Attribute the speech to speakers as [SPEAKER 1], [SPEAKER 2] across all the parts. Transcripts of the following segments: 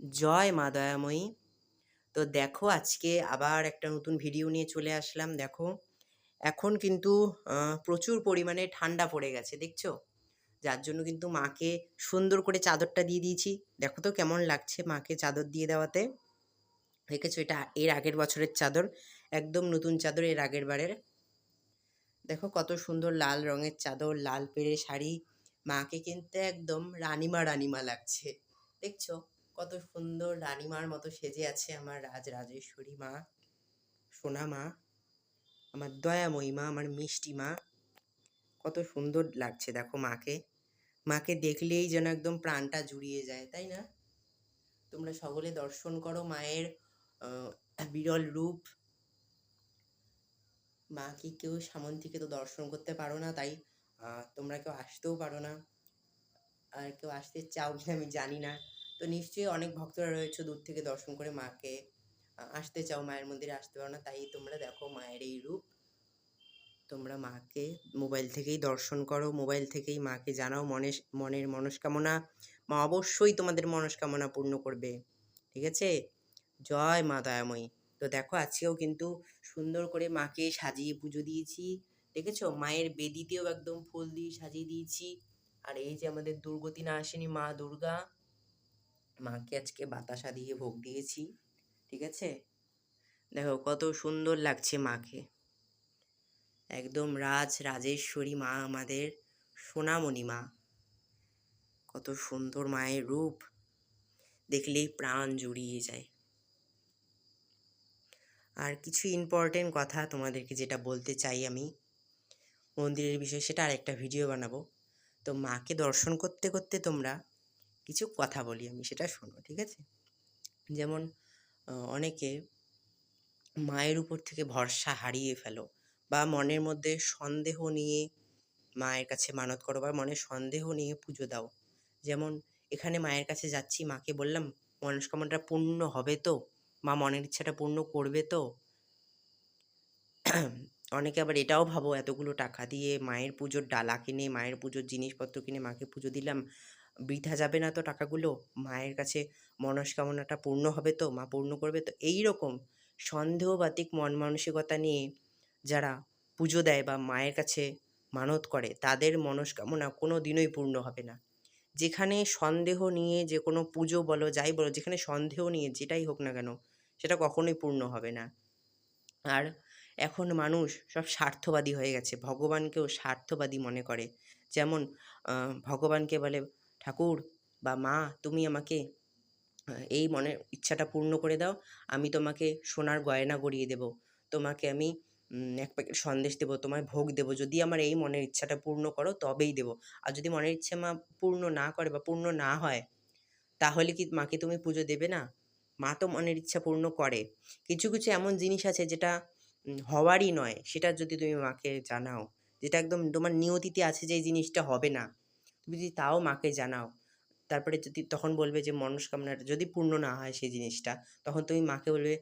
[SPEAKER 1] জয় মা দয়াময়ী। তো দেখো আজকে আবার একটা নতুন ভিডিও নিয়ে চলে আসলাম। দেখো এখন কিন্তু প্রচুর পরিমাণে ঠান্ডা পড়ে গেছে দেখছো? যার জন্য কিন্তু মাকে সুন্দর করে চাদরটা দিয়ে দিয়েছি। দেখো তো কেমন লাগছে মাকে চাদর দিয়ে দেওয়াতে। দেখেছো এটা এর আগের বছরের চাদর, একদম নতুন চাদর এর আগের বারের। দেখো কত সুন্দর লাল রঙের চাদর, লাল পেড়ে শাড়ি। মাকে কিন্তু একদম রানীমা রানীমা লাগছে। দেখছো কত সুন্দর রানীমার মতো সেজে আছে আমার রাজরাজেশ্বরী মা, সোনা মা, আমার দয়াময়ী মা, আমার মিষ্টি মা। কত সুন্দর লাগছে দেখো মাকে। মাকে দেখলেই যেন একদম প্রাণটা জুড়িয়ে যায়, তাই না? তোমরা সকলে দর্শন করো মায়ের বিরল রূপ। মাকে কেউ সামন থেকে তো দর্শন করতে পারো না, তাই তোমরা কেউ আসতেও পারো না। আর কেউ আসতে চাও কিনা আমি জানি না। তো নিশ্চয়ই অনেক ভক্তরা রয়েছে দূর থেকে দর্শন করে মাকে আসতে চাও, মায়ের মন্দিরে আসতে পারো না, তাই তোমরা দেখো মায়ের এই রূপ। তোমরা মাকে মোবাইল থেকেই দর্শন করো, মোবাইল থেকেই মাকে জানাও মনের মনস্কামনা। মা অবশ্যই তোমাদের মনস্কামনা পূর্ণ করবে। ঠিক আছে? জয় মা দয়াময়ী। তো দেখো আজকেও কিন্তু সুন্দর করে মাকে সাজিয়ে পুজো দিয়েছি। দেখেছো মায়ের বেদিতেও একদম ফুল দিয়ে সাজিয়ে দিয়েছি। আর এই যে আমাদের দুর্গতি নাশিনী মা দুর্গা, মাকে আজকে বাতাসা দিয়ে ভোগ দিয়েছি। ঠিক আছে? দেখো কত সুন্দর লাগছে মাকে। একদম রাজেশ্বরী মা, আমাদের সোনামণি মা। কত সুন্দর মায়ের রূপ, দেখলেই প্রাণ জুড়িয়ে যায়। আর কিছু ইম্পর্টেন্ট কথা তোমাদেরকে যেটা বলতে চাই আমি মন্দিরের বিষয়ে, সেটা আরেকটা ভিডিও বানাবো। তো মাকে দর্শন করতে করতে তোমরা কিছু কথা বলি আমি, সেটা শোনো। ঠিক আছে? যেমন অনেকে মায়ের উপর থেকে ভরসা হারিয়ে ফেলো, বা মনের মধ্যে সন্দেহ নিয়ে মায়ের কাছে মানত করো, বা মনে সন্দেহ নিয়ে পুজো দাও। যেমন এখানে মায়ের কাছে যাচ্ছি, মাকে বললাম মনস্কামনাটা পূর্ণ হবে তো, মা মনের ইচ্ছাটা পূর্ণ করবে তো। অনেকে আবার এটাও ভাবো এতগুলো টাকা দিয়ে মায়ের পুজোর ডালা কিনে, মায়ের পুজোর জিনিসপত্র কিনে মাকে পুজো দিলাম, বৃথা যাবে না তো টাকাগুলো? মায়ের কাছে মনস্কামনাটা পূর্ণ হবে তো, মা পূর্ণ করবে তো? এই রকম সন্দেহবাতিক মন মানসিকতা নিয়ে যারা পুজো দেয় বা মায়ের কাছে মানত করে, তাদের মনস্কামনা কোনো দিনই পূর্ণ হবে না। যেখানে সন্দেহ নিয়ে যে কোনো পুজো বলো, যাই বলো, যেখানে সন্দেহ নিয়ে যেটাই হোক না কেন, সেটা কখনোই পূর্ণ হবে না। আর এখন মানুষ সব স্বার্থবাদী হয়ে গেছে, ভগবানকেও স্বার্থবাদী মনে করে। যেমন ভগবানকে বলে, ঠাকুর বা মা তুমি আমাকে এই মনের ইচ্ছাটা পূর্ণ করে দাও, আমি তোমাকে সোনার গয়না গড়িয়ে দেব, তোমাকে আমি এক প্যাকেট সন্দেশ দেবো, তোমায় ভোগ দেবো, যদি আমার এই মনের ইচ্ছাটা পূর্ণ করো তবেই দেবো। আর যদি মনের ইচ্ছা মা পূর্ণ না করে বা পূর্ণ না হয়, তাহলে কি মাকে তুমি পুজো দেবে না? মা তো মনের ইচ্ছা পূর্ণ করে। কিছু কিছু এমন জিনিস আছে যেটা হওয়ারই নয়, সেটা যদি তুমি মাকে জানাও, যেটা একদম তোমার নিয়তিতে আছে যে এই জিনিসটা হবে না, তুমি যদি তাও মাকে জানাও, তারপরে যদি তখন বলবে যে মনস্কামনাটা যদি পূর্ণ না হয় সেই জিনিসটা, তখন তুমি মাকে বলবে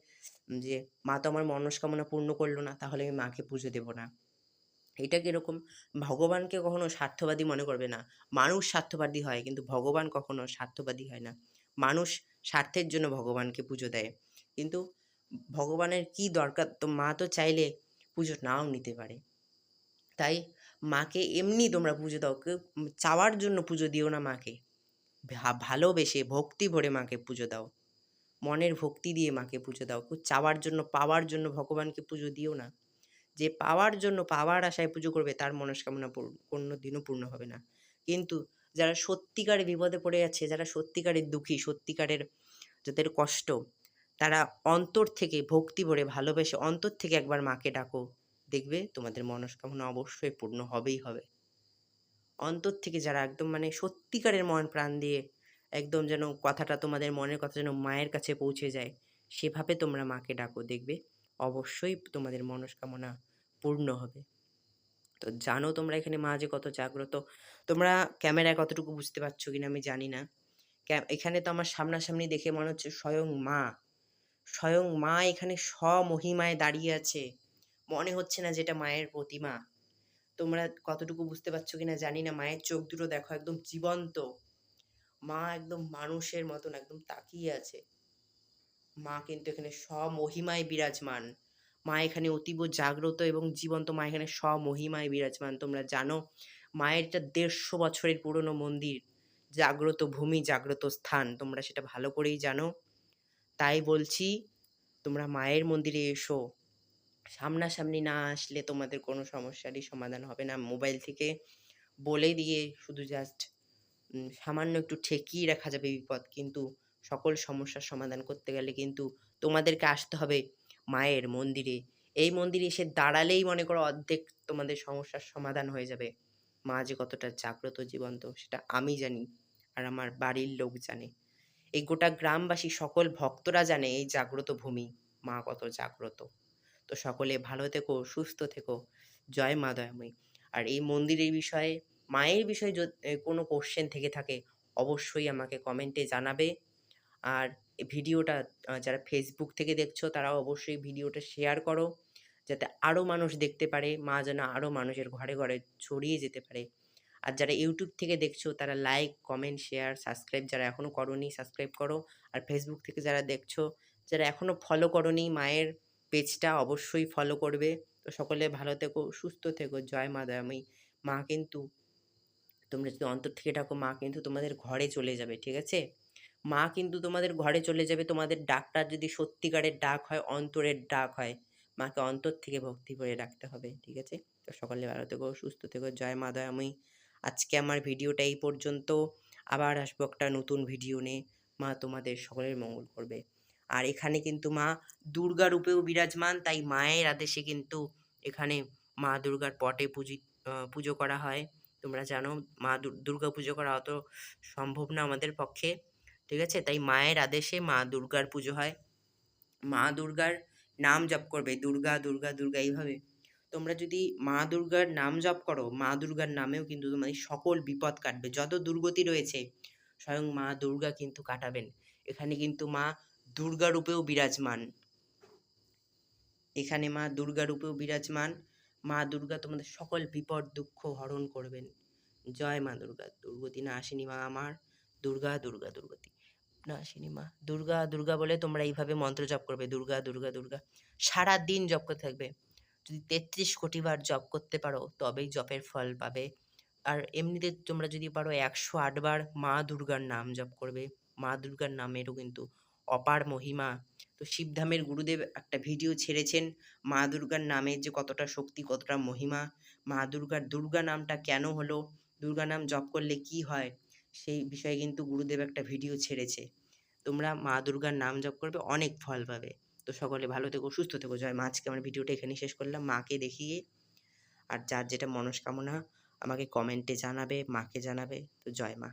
[SPEAKER 1] যে মা তো আমার মনস্কামনা পূর্ণ করলো না, তাহলে আমি মাকে পুজো দেবো না। এটা কিরকম? ভগবানকে কখনো স্বার্থবাদী মনে করবে না। মানুষ স্বার্থবাদী হয়, কিন্তু ভগবান কখনো স্বার্থবাদী হয় না। মানুষ স্বার্থের জন্য ভগবানকে পুজো দেয়, কিন্তু ভগবানের কি দরকার, তো মা তো চাইলে পুজো নাও নিতে পারে। তাই মাকে এমনি তোমরা পুজো দাও, কেউ চাওয়ার জন্য পুজো দিও না মাকে। ভালোবেসে ভক্তি ভরে মাকে পুজো দাও, মনের ভক্তি দিয়ে মাকে পুজো দাও। কেউ চাওয়ার জন্য, পাওয়ার জন্য ভগবানকে পুজো দিও না। যে পাওয়ার জন্য, পাওয়ার আশায় পুজো করবে, তার মনস্কামনা কোনো দিনও পূর্ণ হবে না। কিন্তু যারা সত্যিকারে বিপদে পড়ে যাচ্ছে, যারা সত্যিকারের দুঃখী, সত্যিকারের যাদের কষ্ট, তারা অন্তর থেকে ভক্তি ভরে ভালোবেসে অন্তর থেকে একবার মাকে ডাকো, দেখবে তোমাদের মনস্কামনা অবশ্যই পূর্ণ হবেই হবে। অন্তর থেকে যারা একদম মানে সত্যিকারের মন প্রাণ দিয়ে একদম যেন কথাটা, তোমাদের মনের কথা যেন মায়ের কাছে পৌঁছে যায়, সেভাবে তোমরা মাকে ডাকো, দেখবে অবশ্যই তোমাদের মনস্কামনা পূর্ণ হবে। তো জানো তোমরা এখানে মা যে কত জাগ্রত। তোমরা ক্যামেরায় কতটুকু বুঝতে পারছো কিনা আমি জানি না। এখানে তো আমার সামনাসামনি দেখে মনে হচ্ছে স্বয়ং মা, স্বয়ং মা এখানে স্বমহিমায় দাঁড়িয়ে আছে। মনে হচ্ছে না যেটা মায়ের প্রতিমা। তোমরা কতটুকু বুঝতে পারছো কিনা জানি না। মায়ের চোখ দুটো দেখো একদম জীবন্ত। মা একদম মানুষের মতন একদম তাকিয়ে আছে। মা কিন্তু এখানে স্বমহিমায় বিরাজমান। মা এখানে অতীব জাগ্রত এবং জীবন্ত, মা এখানে স্বমহিমায় বিরাজমান। তোমরা জানো মায়ের এটা ১৫০ বছরের পুরনো মন্দির। জাগ্রত ভূমি, জাগ্রত স্থান। তোমরা সেটা ভালো করেই জানো। তাই বলছি তোমরা মায়ের মন্দিরে এসো। সামনাসামনি না আসলে তোমাদের কোনো সমস্যারই সমাধান হবে না। মোবাইল থেকে বলে দিয়ে শুধু জাস্ট সামান্য একটু ঠেকিয়ে রাখা যাবে বিপদ। কিন্তু সকল সমস্যার সমাধান করতে গেলে কিন্তু তোমাদেরকে আসতে হবে মায়ের মন্দিরে। এই মন্দিরে এসে দাঁড়ালেই মনে করো অর্ধেক তোমাদের সমস্যার সমাধান হয়ে যাবে। মা যে কতটা জাগ্রত জীবন্ত সেটা আমি জানি আর আমার বাড়ির লোক জানে। এই গোটা গ্রামবাসী সকল ভক্তরা জানে এই জাগ্রত ভূমি মা কত জাগ্রত। তো সকলে ভালো থেকো, সুস্থ থেকো। জয় মা দয়াময়ী। আর এই মন্দিরের বিষয়ে, মায়ের বিষয়ে কোনো কোয়েশ্চেন থেকে থাকে অবশ্যই আমাকে কমেন্টে জানাবে। আর এই ভিডিওটা যারা ফেসবুক থেকে দেখছো তারাও অবশ্যই ভিডিওটা শেয়ার করো। যাতে আরও মানুষ দেখতে পারে, মা যেন আরও মানুষের ঘরে, ঘরে ছড়িয়ে যেতে পারে। আর যারা ইউটিউব থেকে দেখছো তারা লাইক, কমেন্ট, শেয়ার, সাবস্ক্রাইব যারা এখনও করোনি সাবস্ক্রাইব করো। আর ফেসবুক থেকে যারা দেখছো, যারা এখনও ফলো করোনি মায়ের পেজটা অবশ্যই ফলো করবে। তো সকলে ভালো থেকো, সুস্থ থেকো। জয় মা দয়াময়ী। মা কিন্তু তোমরা যদি অন্তর থেকে ডাকো মা কিন্তু তোমাদের ঘরে চলে যাবে, ঠিক আছে? মা কিন্তু তোমাদের ঘরে চলে যাবে। তোমাদের ডাকটা যদি সত্যিকারের ডাক হয়, অন্তরের ডাক হয়, মাকে অন্তর থেকে ভক্তি করে ডাকতে হবে, ঠিক আছে? তো সকলে ভালো থেকো, সুস্থ থেকো। জয় মা দয়াময়ী। আজকে আমার ভিডিওটা এই পর্যন্ত। আবার আসবো একটা নতুন ভিডিও নিয়ে। মা তোমাদের সকলের মঙ্গল করবে। আর এখানে কিন্তু মা দুর্গা রূপেও বিরাজমান, তাই মায়ের আদেশে কিন্তু এখানে মা দুর্গার পটে পুজো করা হয়। তোমরা জানো মা দুর্গা পুজো করা অত সম্ভব না আমাদের পক্ষে, ঠিক আছে? তাই মায়ের আদেশে মা দুর্গার পুজো হয়। মা দুর্গার নাম জপ করবে, দুর্গা, দুর্গা, দুর্গা এইভাবে। তোমরা যদি মা দুর্গার নাম জপ করো, মা দুর্গার নামেও কিন্তু তোমাদের সকল বিপদ কাটবে। যত দুর্গতি রয়েছে স্বয়ং মা দুর্গা কিন্তু কাটাবেন। এখানে কিন্তু মা দুর্গা রূপেও বিরাজমান। এখানে মা দুর্গা রূপেও বিরাজমান। মা দুর্গা তোমাদের সকল বিপদ দুঃখ হরণ করবেন। জয় মা দুর্গা। দুর্গতি নাশিনী মা আমার, দুর্গা, দুর্গা, দুর্গতি নাশিনী মা। দুর্গা, দুর্গা বলে তোমরা এইভাবে মন্ত্র জপ করবে। দুর্গা, দুর্গা, দুর্গা। সারাদিন জপ করতে থাকবে। যদি ৩৩ কোটি বার জপ করতে পারো তবেই জপের ফল পাবে। আর এমনিতে তোমরা যদি পারো ১০৮ বার মা দুর্গার নাম জপ করবে। মা দুর্গার নামেরও কিন্তু অপার মহিমা। তো শিবধামের গুরুদেব একটা ভিডিও ছেড়েছেন মা দুর্গার নামের যে কতটা শক্তি, কতটা মহিমা। মা দুর্গার দুর্গা নামটা কেন হলো, দুর্গা নাম জপ করলে কি হয়, সেই বিষয়ে কিন্তু গুরুদেব একটা ভিডিও ছেড়েছে। তোমরা মা দুর্গার নাম জপ করবে, অনেক ফল পাবে। তো সকলে ভালো থেকো, সুস্থ থেকো। জয় মা। আজকে আমার ভিডিওটা এখানেই শেষ করলাম মাকে দেখিয়ে। আর যার যেটা মনস্কামনা আমাকে কমেন্টে জানাবে, মাকে জানাবে। তো জয় মা।